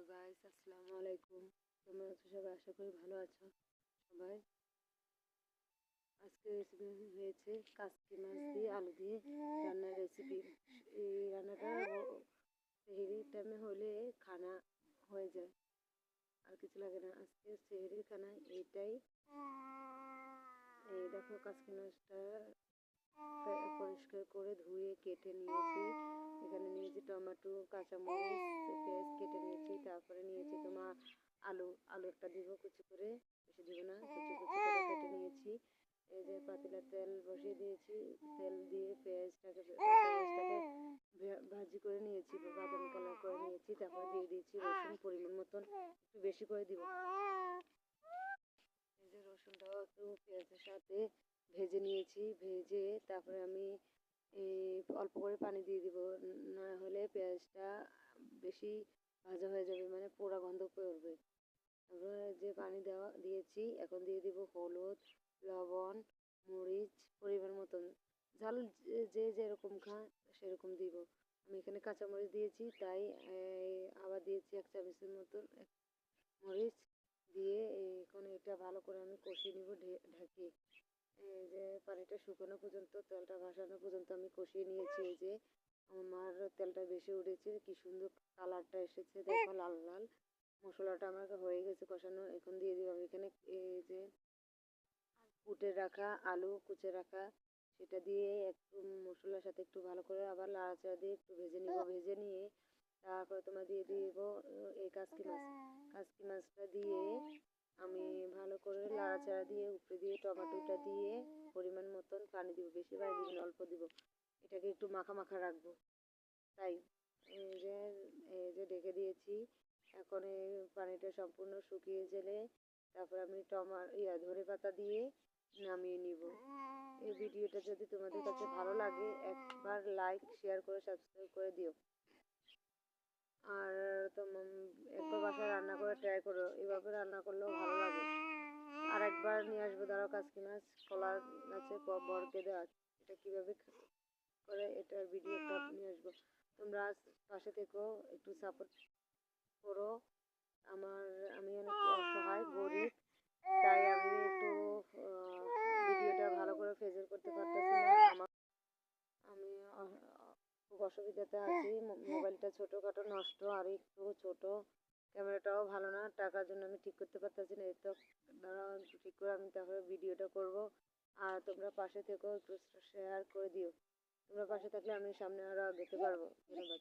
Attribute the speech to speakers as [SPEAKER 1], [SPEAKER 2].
[SPEAKER 1] Guys, আসসালামু আলাইকুম। তোমরা আছো সবাই, আশা করি ভালো আছো সবাই। আজকে রেসিপি হয়েছে কাসকি মাছ দিয়ে আলু দিয়ে রান্নার রেসিপি। এই রান্নাটা সেহরির টাইমে হলে খানা হয়ে যায়, আর কিছু লাগে না। আজকে সেহরির খানা এইটাই। এই দেখো, কাসকি মাছটা পরিষ্কার করে ধুয়ে কেটে নিয়েছি। এখানে নিয়েছি টমেটো, কাঁচামরিচ, পেঁয়াজ কেটে নিয়েছি। তারপরে নিয়েছি তোমার আলু একটা দিব কুচি করে, বেশি দিব না, কুচি কুচি করে কেটে নিয়েছি। এই যে পাতিলা তেল বসিয়ে দিয়েছি, তেল দিয়ে কাঁচামরিচটাকে ভাজি করে নিয়েছি, বাদামি কালার করে নিয়েছি। তারপরে দিয়ে দিয়েছি রসুন পরিমাণ মতন, একটু বেশি করে দিব। এই যে রসুনটাও একটু পেঁয়াজের সাথে ভেজে নিয়েছি। ভেজে তারপরে আমি অল্প করে পানি দিয়ে দিব, না হলে পেঁয়াজটা বেশি ভাজা হয়ে যাবে, মানে পোড়া গন্ধ করবে। তারপরে যে পানি দিয়েছি, এখন দিয়ে দিব হলুদ, লবণ, মরিচ পরিমাণ মতন। ঝাল যে যেরকম খায় সেরকম দিব। আমি এখানে কাঁচামরিচ দিয়েছি, তাই আবার দিয়েছি 1 চামচের মতন মরিচ দিয়ে। এখন এটা ভালো করে আমি কষিয়ে নিব ঢেকে। এই যে পানিটা শুকানো পর্যন্ত, তেলটা ভাসানো পর্যন্ত আমি কষিয়ে নিয়েছি। এই যে আমার তেলটা বেশি উঠেছে, কি সুন্দর কালারটা এসেছে, দেখো লাল লাল। মশলাটা আমার হয়ে গেছে কষানো। এখন দিয়ে দিব আমি এখানে এই যে কুটে রাখা আলু, কুচে রাখা, সেটা দিয়ে একটু মশলার সাথে একটু ভালো করে আবার নাড়াচাড়া দিয়ে একটু ভেজে নিব। ভেজে নিয়ে তারপরে তোমার দিয়ে দিব এই কাসকি মাছটা দিয়ে আমি ভালো করে নাড়াচাড়া দিয়ে উপরে দিয়ে টমেটোটা দিয়ে পরিমাণ মতন পানি দিব। বেশি পানি দিব না, অল্প দিব। এটাকে একটু মাখা মাখা রাখবো, তাই এই যে ঢেকে দিয়েছি। এখন এই পানিটা সম্পূর্ণ শুকিয়ে গেলে তারপর আমি ধনেপাতা দিয়ে নামিয়ে নিব। এই ভিডিওটা যদি তোমাদের কাছে ভালো লাগে, একবার লাইক, শেয়ার করে সাবস্ক্রাইব করে দিও। আর একবার বাসায় রান্না করে ট্রাই করো, এভাবে রান্না করলেও ভালো লাগে। আর একবার নিয়ে আসবো, দাঁড়াও, কাসকি মাছ কলার গাছে বরকে দেওয়া, এটা কীভাবে করে এটার ভিডিওটা নিয়ে আসবো। তোমরা পাশে থেকো, একটু সাপোর্ট করো। আমি অনেক অসহায়, গরিব, তাই আমি একটু ভিডিওটা ভালো করে প্রেজেন্ট করতে পারতেছি না। আমি খুব অসুবিধাতে আছি। মোবাইলটা ছোটোখাটো নষ্ট, আর একটু ছোট, ক্যামেরাটাও ভালো না, টাকার জন্য আমি ঠিক করতে পারতেছি না। এই তো দাঁড়াও, ঠিক করে আমি তারপরে ভিডিওটা করব। আর তোমরা পাশে থেকো, একটু শেয়ার করে দিও। তোমরা পাশে থাকলে আমি সামনে আরও এগোতে পারবো। ধন্যবাদ।